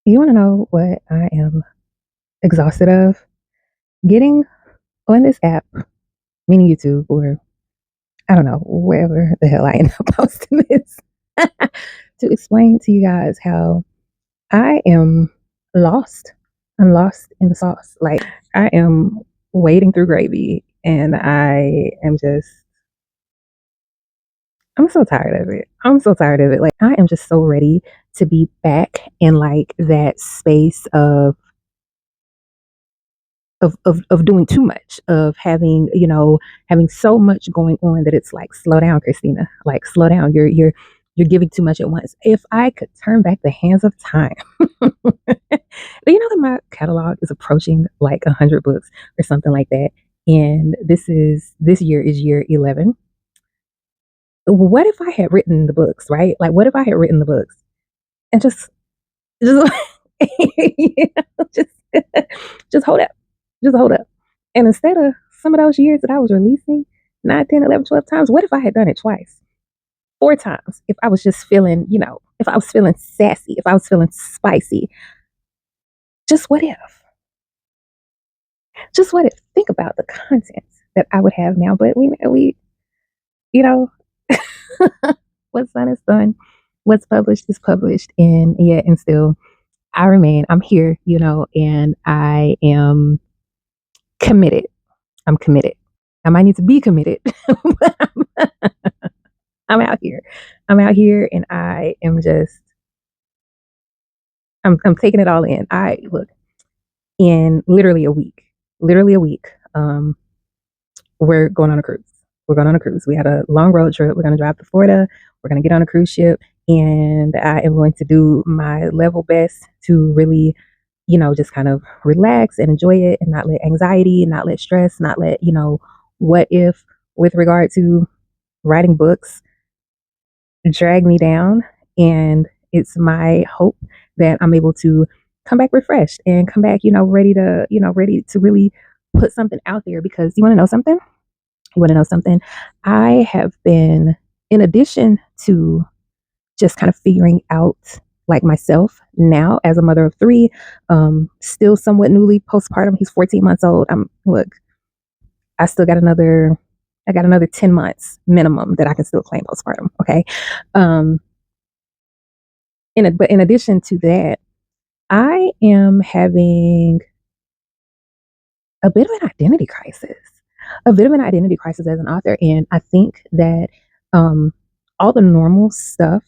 You want to know what I am exhausted of? Getting on this app, meaning YouTube, or I don't know, wherever the hell I end up posting this, to explain to you guys how I am lost. I'm lost in the sauce. Like, I am wading through gravy, and I'm so tired of it. I'm so tired of it. Like, I am just so ready to be back in like that space of doing too much, of having, having so much going on that it's like, slow down, Christina. Like, slow down. You're giving too much at once. If I could turn back the hands of time. Do you know that my catalog is approaching like 100 books or something like that? And this year is year 11. What if I had written the books, right? Like, what if I had written the books and just you know, just hold up. Just hold up. And instead of some of those years that I was releasing 9, 10, 11, 12 times, what if I had done it twice, 4 times? If I was just feeling, if I was feeling sassy, if I was feeling spicy, just what if? Just what if? Think about the content that I would have now. But you know, what's done is done. What's published is published. And yet, and still, I remain, I'm here, and I am committed. I'm committed. I might need to be committed, but I'm out here. I'm out here and I am just I'm taking it all in. I look in literally a week. We're going on a cruise. We're going on a cruise. We had a long road trip. We're going to drive to Florida. We're going to get on a cruise ship, and I am going to do my level best to really, just kind of relax and enjoy it, and not let anxiety, not let stress, not let what if with regard to writing books drag me down. And it's my hope that I'm able to come back refreshed and come back, ready to really put something out there. Because you want to know something? You want to know something? I have been, in addition to just kind of figuring out like myself now as a mother of three, still somewhat newly postpartum. He's 14 months old. Look, I still got I got another 10 months minimum that I can still claim postpartum. Okay. Um, but in addition to that, I am having a bit of an identity crisis, a bit of an identity crisis as an author. And I think that um, all the normal stuff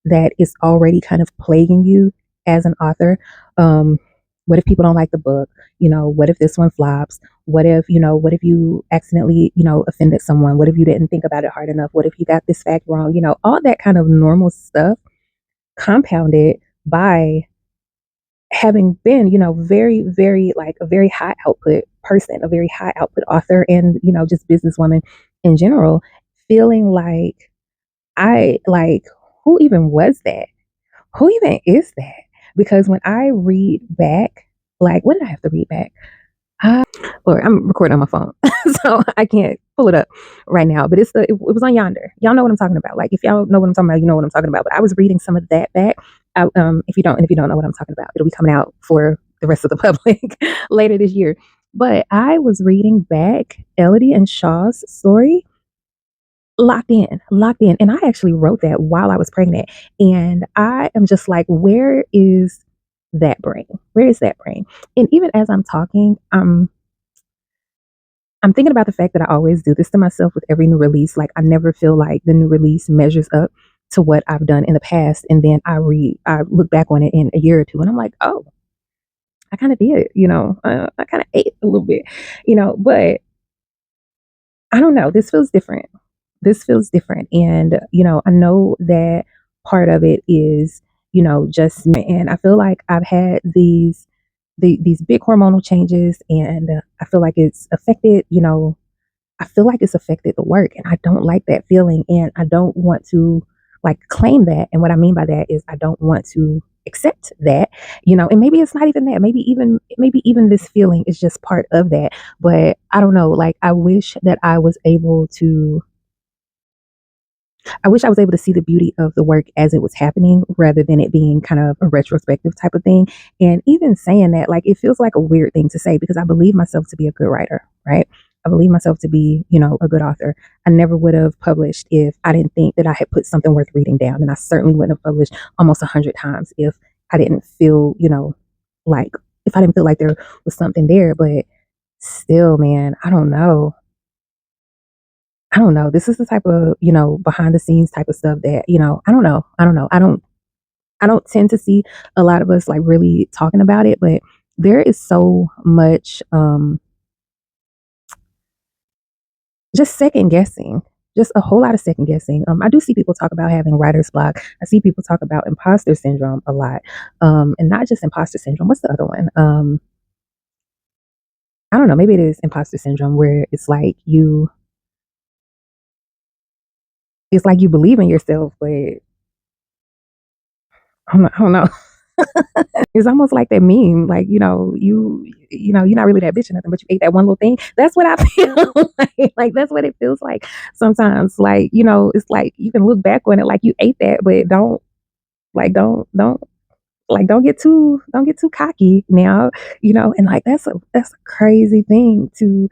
that is already kind of plaguing you as an author, what if people don't like the book? What if this one flops? What if you accidentally, offended someone? What if you didn't think about it hard enough? What if you got this fact wrong? All that kind of normal stuff compounded by having been, very, very like a very high output person, a very high output author, and, just businesswoman in general, feeling like who even was that? Who even is that? Because when I read back, like, what did I have to read back? Or I'm recording on my phone, so I can't pull it up right now. But it was on Yonder. Y'all know what I'm talking about. Like, if y'all know what I'm talking about, you know what I'm talking about. But I was reading some of that back. If you don't, and if you don't know what I'm talking about, it'll be coming out for the rest of the public later this year. But I was reading back Elodie and Shaw's story, locked in, and I actually wrote that while I was pregnant. And I am just like, where is that brain? Where is that brain? And even as I'm talking, I'm thinking about the fact that I always do this to myself with every new release. Like, I never feel like the new release measures up to what I've done in the past. And then I look back on it in a year or two and I'm like, oh, I kind of did, I kind of ate a little bit, but I don't know. This feels different. This feels different. And, I know that part of it is, just, and I feel like I've had these big hormonal changes, and I feel like it's affected, I feel like it's affected the work, and I don't like that feeling, and I don't want to like claim that. And what I mean by that is I don't want to accept that, and maybe it's not even that. Maybe even this feeling is just part of that. But I don't know. Like, I wish that I was able to I wish I was able to see the beauty of the work as it was happening rather than it being kind of a retrospective type of thing. And even saying that, like, it feels like a weird thing to say because I believe myself to be a good writer, right? I believe myself to be, a good author. I never would have published if I didn't think that I had put something worth reading down. And I certainly wouldn't have published almost 100 times if I didn't feel, like, if I didn't feel like there was something there. But still, man, I don't know. I don't know. This is the type of, behind the scenes type of stuff that, I don't know. I don't know. I don't tend to see a lot of us like really talking about it, but there is so much just second guessing. Just a whole lot of second guessing. I do see people talk about having writer's block. I see people talk about imposter syndrome a lot. And not just imposter syndrome. What's the other one? I don't know. Maybe it is imposter syndrome where it's like you believe in yourself, but I don't know. It's almost like that meme, like, you're not really that bitch or nothing, but you ate that one little thing. That's what I feel like that's what it feels like sometimes. Like, it's like you can look back on it like you ate that, but don't get too cocky now, and like that's a crazy thing to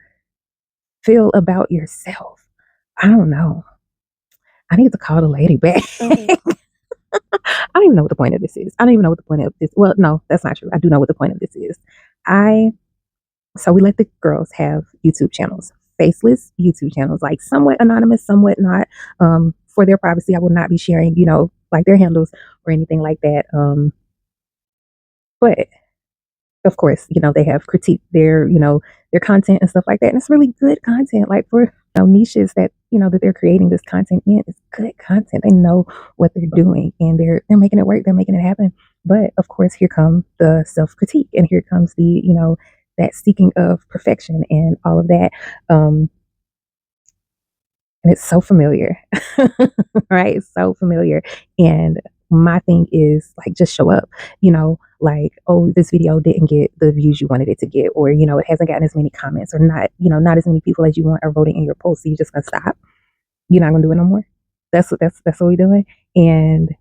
feel about yourself. I don't know. I need to call the lady back. I don't even know what the point of this is. I don't even know what the point of this. Well, no, that's not true. I do know what the point of this is. I So we let the girls have YouTube channels, faceless YouTube channels, like somewhat anonymous, somewhat not. For their privacy, I will not be sharing, like their handles or anything like that. But of course, they have critiqued their content and stuff like that. And it's really good content. Like for niches that they're creating this content in, it's good content. They know what they're doing and they're making it work, they're making it happen. But of course, here comes the self-critique and here comes the that seeking of perfection and all of that. Um, and it's so familiar, right? It's so familiar. And my thing is like, just show up, like, oh, this video didn't get the views you wanted it to get, or, it hasn't gotten as many comments, or not as many people as you want are voting in your post. So you're just gonna stop. You're not gonna do it no more. That's what we're doing. And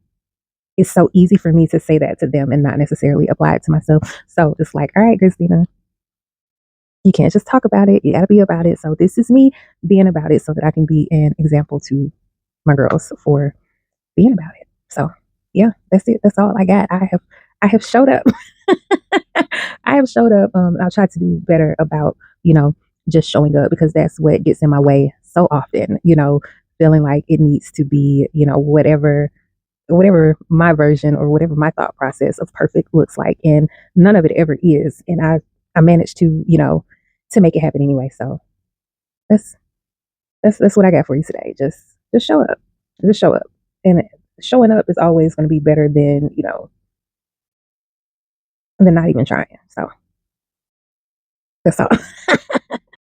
it's so easy for me to say that to them and not necessarily apply it to myself. So it's like, all right, Christina, you can't just talk about it. You got to be about it. So this is me being about it so that I can be an example to my girls for being about it. So yeah, that's it. That's all I got. I have showed up. I have showed up. I'll try to do better about, just showing up because that's what gets in my way so often, feeling like it needs to be, whatever my version or whatever my thought process of perfect looks like. And none of it ever is. And I managed to make it happen anyway. So that's that's what I got for you today. Just show up. Just show up. And showing up is always going to be better than not even trying. So that's all.